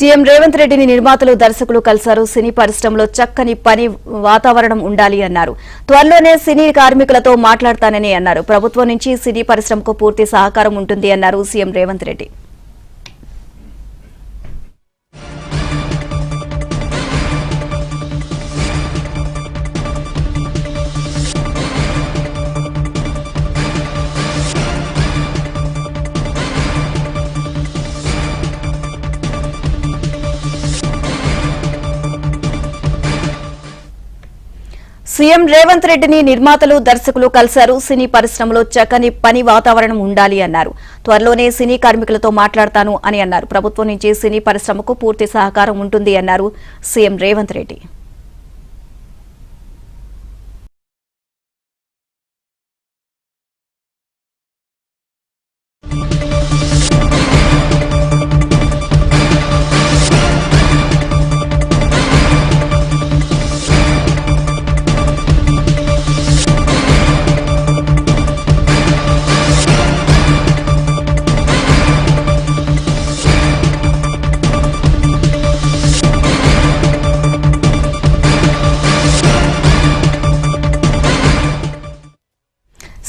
CM Revanth రెడ్డిని నిర్మాతలు దర్శకులు కలిశారు. సినీ పరిశ్రమలో చక్కని పని వాతావరణం ఉండాలి అన్నారు. త్వరలోనే సినీ కార్మికులతో మాట్లాడతానని అన్నారు. ప్రభుత్వం నుంచి సినీ పరిశ్రమకు పూర్తి సహకారం ఉంటుంది అన్నారు సీఎం రేవంత్ రెడ్డి. సీఎం రేవంత్ రెడ్డిని నిర్మాతలు దర్శకులు కలిశారు. సినీ పరిశ్రమలో చక్కని పని వాతావరణం ఉండాలి అన్నారు. త్వరలోనే సినీ కార్మికులతో మాట్లాడతాను అని అన్నారు. ప్రభుత్వం నుంచి సినీ పరిశ్రమకు పూర్తి సహకారం ఉంటుంది అన్నారు సీఎం రేవంత్ రెడ్డి.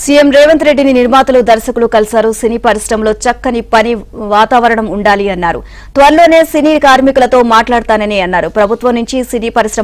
సీఎం రేవంత్ రెడ్డిని నిర్మాతలు దర్శకులు కలిశారు. సినీ పరిశ్రమలో చక్కని పని వాతావరణం ఉండాలి అన్నారు. త్వరలోనే సినీ కార్మికులతో మాట్లాడతానని అన్నారు. ప్రభుత్వం నుంచి సినీ పరిశ్రమ